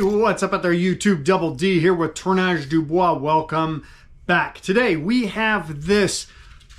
What's up out there, YouTube? Double D here with Tournage Dubois. Welcome back. Today we have this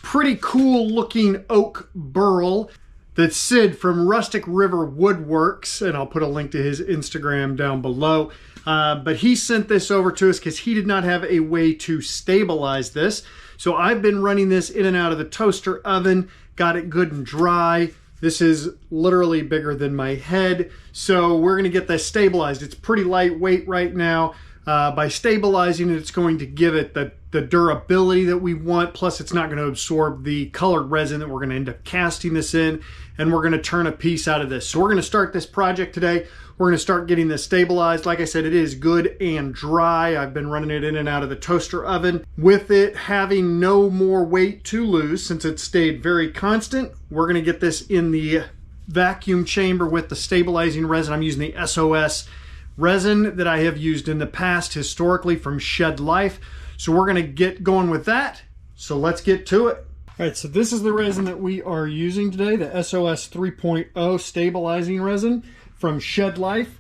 pretty cool looking Oak Burl that's Sid from River Woodworks, and I'll put a link to his Instagram down below. But he sent this over to us because he did not have a way to stabilize this. So I've been running this in and out of the toaster oven, got it good and dry. This is literally bigger than my head. So we're gonna get this stabilized. It's pretty lightweight right now. By stabilizing it, it's going to give it the durability that we want. Plus it's not gonna absorb the colored resin that we're gonna end up casting this in, and we're gonna turn a piece out of this. So we're gonna start this project today. We're gonna start getting this stabilized. Like I said, it is good and dry. I've been running it in and out of the toaster oven. With it having no more weight to lose, since it stayed very constant, we're gonna get this in the vacuum chamber with the stabilizing resin. I'm using the SOS resin that I have used in the past historically from Shed Life. So we're gonna get going with that. So let's get to it. All right, so this is the resin that we are using today, the SOS 3.0 stabilizing resin from Shed Life.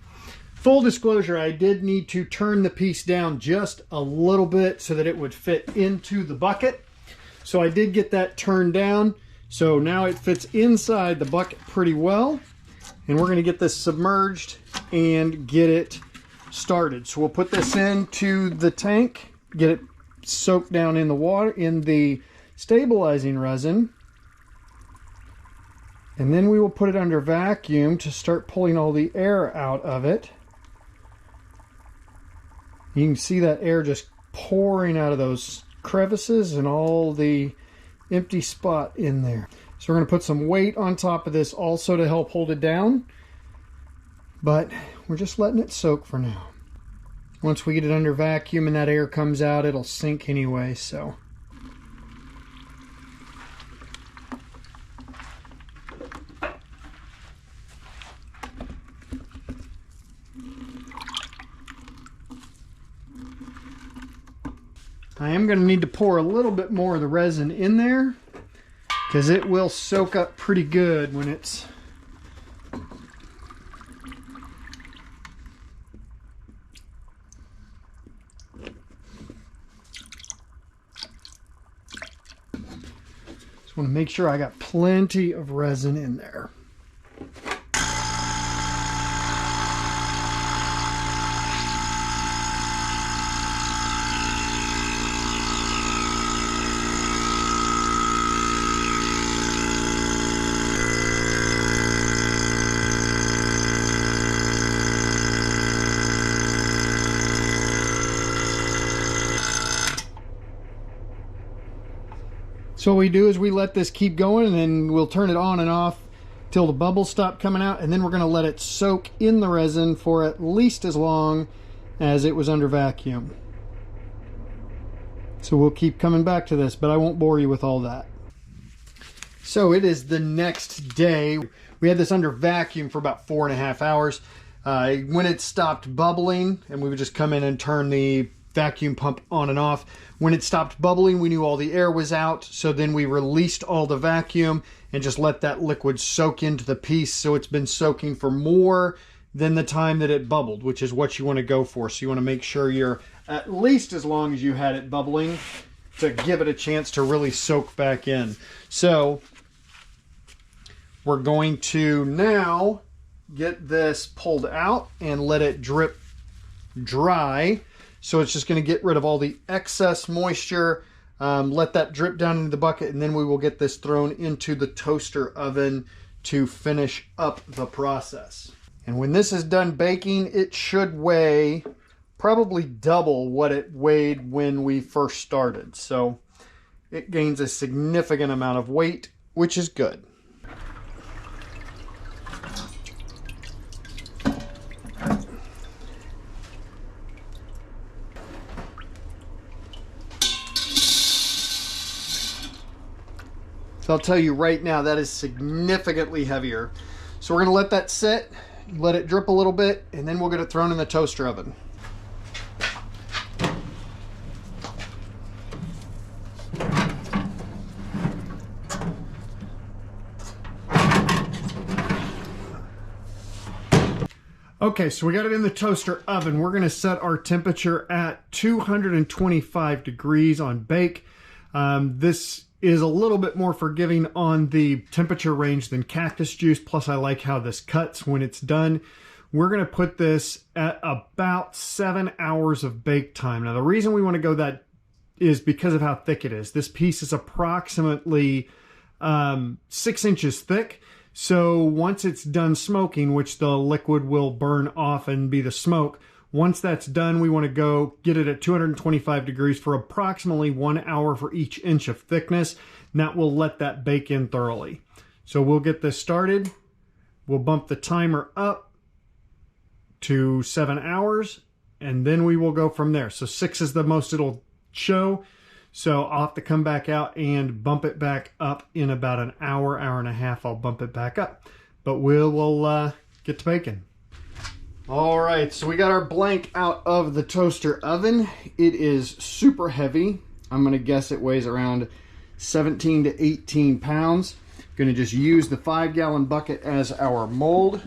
Full disclosure, I did need to turn the piece down just a little bit so that it would fit into the bucket. So I did get that turned down. So now it fits inside the bucket pretty well. And we're gonna get this submerged and get it started. So we'll put this into the tank, get it soaked down in the water, in the stabilizing resin. And then we will put it under vacuum to start pulling all the air out of it. You can see that air just pouring out of those crevices and all the empty spot in there. So we're going to put some weight on top of this also to help hold it down. But we're just letting it soak for now. Once we get it under vacuum and that air comes out, it'll sink anyway, so. I am going to need to pour a little bit more of the resin in there because it will soak up pretty good when it's just want to make sure I got plenty of resin in there. So what we do is we let this keep going, and then we'll turn it on and off till the bubbles stop coming out, and then we're going to let it soak in the resin for at least as long as it was under vacuum. So we'll keep coming back to this, but I won't bore you with all that. So it is the next day. We had this under vacuum for about 4.5 hours. When it stopped bubbling, and we would just come in and turn the vacuum pump on and off. When it stopped bubbling, we knew all the air was out, so then we released all the vacuum and just let that liquid soak into the piece. So it's been soaking for more than the time that it bubbled, which is what you want to go for. So you want to make sure you're at least as long as you had it bubbling to give it a chance to really soak back in. So we're going to now get this pulled out and let it drip dry. So it's just going to get rid of all the excess moisture, let that drip down into the bucket, and then we will get this thrown into the toaster oven to finish up the process. And when this is done baking, it should weigh probably double what it weighed when we first started. So it gains a significant amount of weight, which is good. I'll tell you right now, that is significantly heavier. So we're going to let that sit, let it drip a little bit, and then we'll get it thrown in the toaster oven. Okay, so we got it in the toaster oven. We're gonna set our temperature at 225 degrees on bake. This is a little bit more forgiving on the temperature range than cactus juice, plus I like how this cuts when it's done. We're gonna put this at about 7 hours of bake time. Now the reason we wanna go that is because of how thick it is. This piece is approximately 6 inches thick. So once it's done smoking, which the liquid will burn off and be the smoke, once that's done, we want to go get it at 225 degrees for approximately 1 hour for each inch of thickness. And that will let that bake in thoroughly. So we'll get this started. We'll bump the timer up to 7 hours, and then we will go from there. So 6 is the most it'll show. So I'll have to come back out and bump it back up in about an hour, hour and a half. I'll bump it back up, but we'll get to baking. All right, so we got our blank out of the toaster oven. It is super heavy. I'm gonna guess it weighs around 17 to 18 pounds. Gonna just use the 5-gallon bucket as our mold.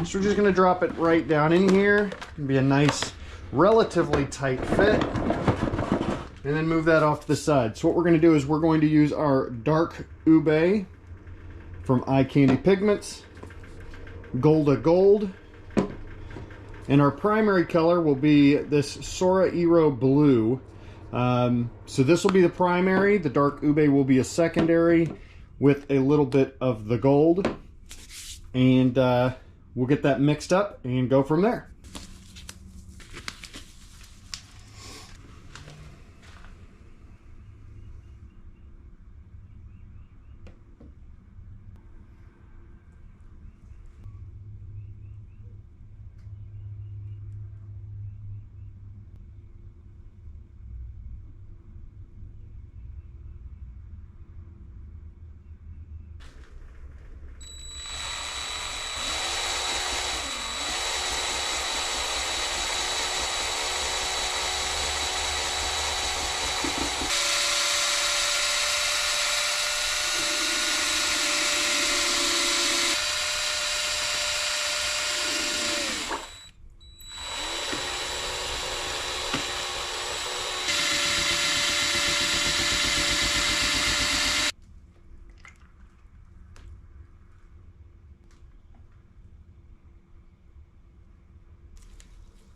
So we're just gonna drop it right down in here. It'll be a nice, relatively tight fit. And then move that off to the side. So what we're going to do is we're going to use our dark ube from Eye Candy Pigments, Golda Gold, and our primary color will be this Sora Iro Blue. So this will be the primary. The dark ube will be a secondary with a little bit of the gold. And we'll get that mixed up and go from there.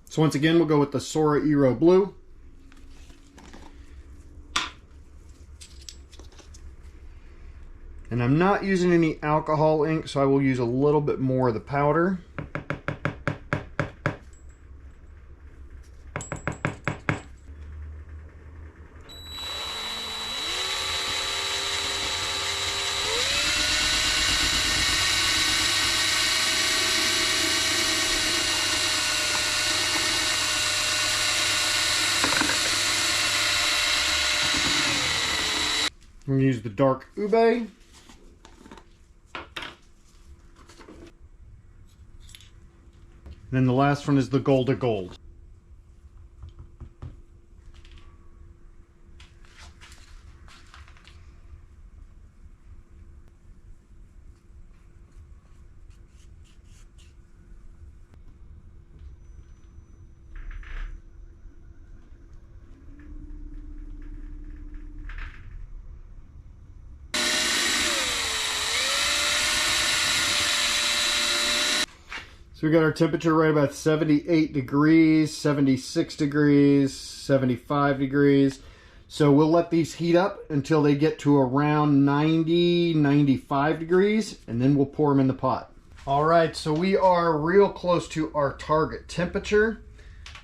So once again, we'll go with the Sora Iro Blue. And I'm not using any alcohol ink, so I will use a little bit more of the powder. I'm going to use the dark ube. And then the last one is the Golda Gold. So we got our temperature right about 78 degrees, 76 degrees, 75 degrees. So we'll let these heat up until they get to around 90, 95 degrees, and then we'll pour them in the pot. All right, so we are real close to our target temperature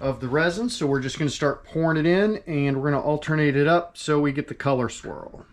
of the resin. So we're just gonna start pouring it in, and we're gonna alternate it up so we get the color swirl.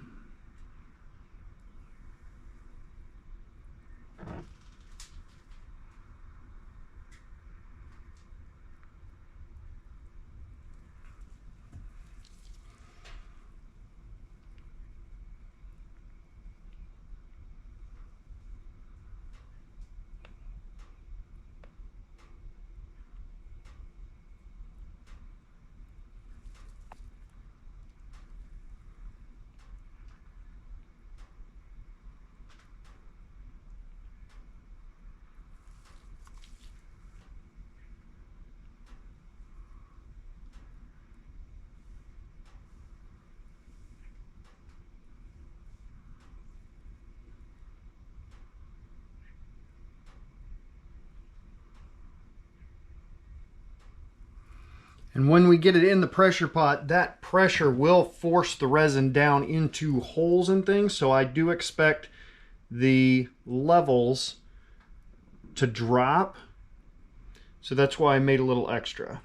And when we get it in the pressure pot, that pressure will force the resin down into holes and things. So I do expect the levels to drop. So that's why I made a little extra.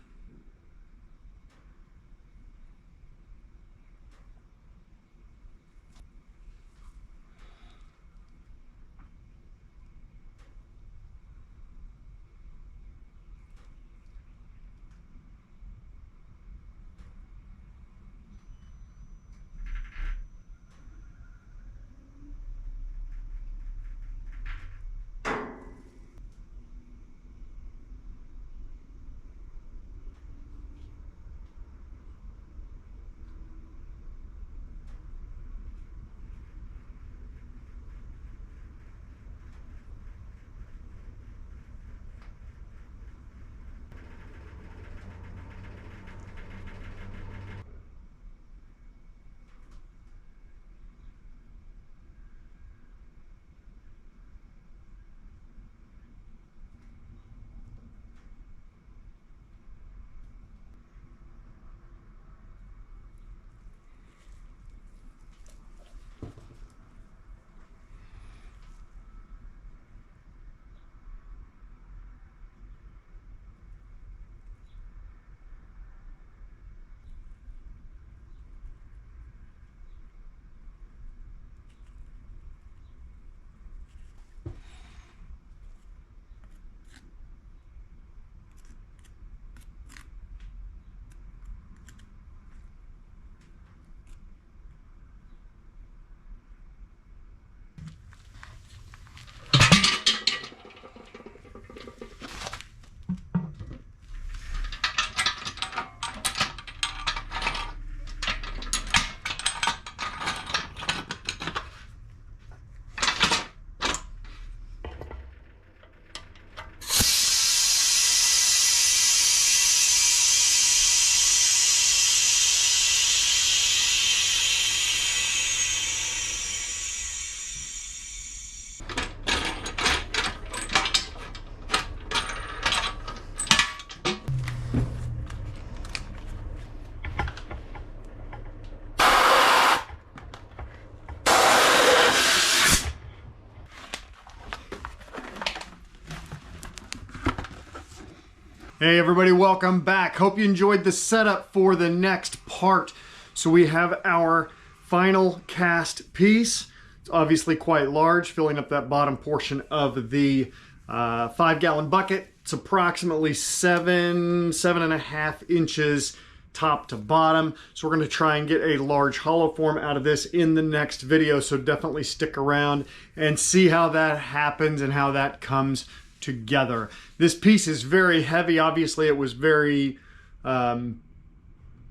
Hey everybody, welcome back. Hope you enjoyed the setup for the next part. So we have our final cast piece. It's obviously quite large, filling up that bottom portion of the 5-gallon bucket. It's approximately 7.5 inches top to bottom. So we're going to try and get a large hollow form out of this in the next video. So definitely stick around and see how that happens and how that comes together. This piece is very heavy. Obviously it was very, it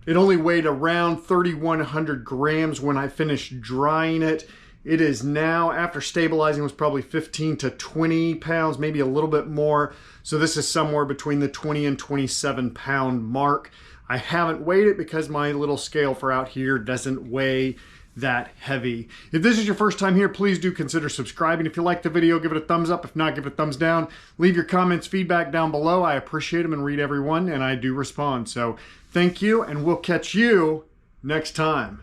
only weighed around 3,100 grams when I finished drying it. It is now, after stabilizing, was probably 15 to 20 pounds, maybe a little bit more. So this is somewhere between the 20 and 27 pound mark. I haven't weighed it because my little scale for out here doesn't weigh that heavy. If this is your first time here, please do consider subscribing. If you like the video, give it a thumbs up. If not, give it a thumbs down. Leave your comments, feedback down below. I appreciate them and read everyone, and I do respond. So thank you, and we'll catch you next time.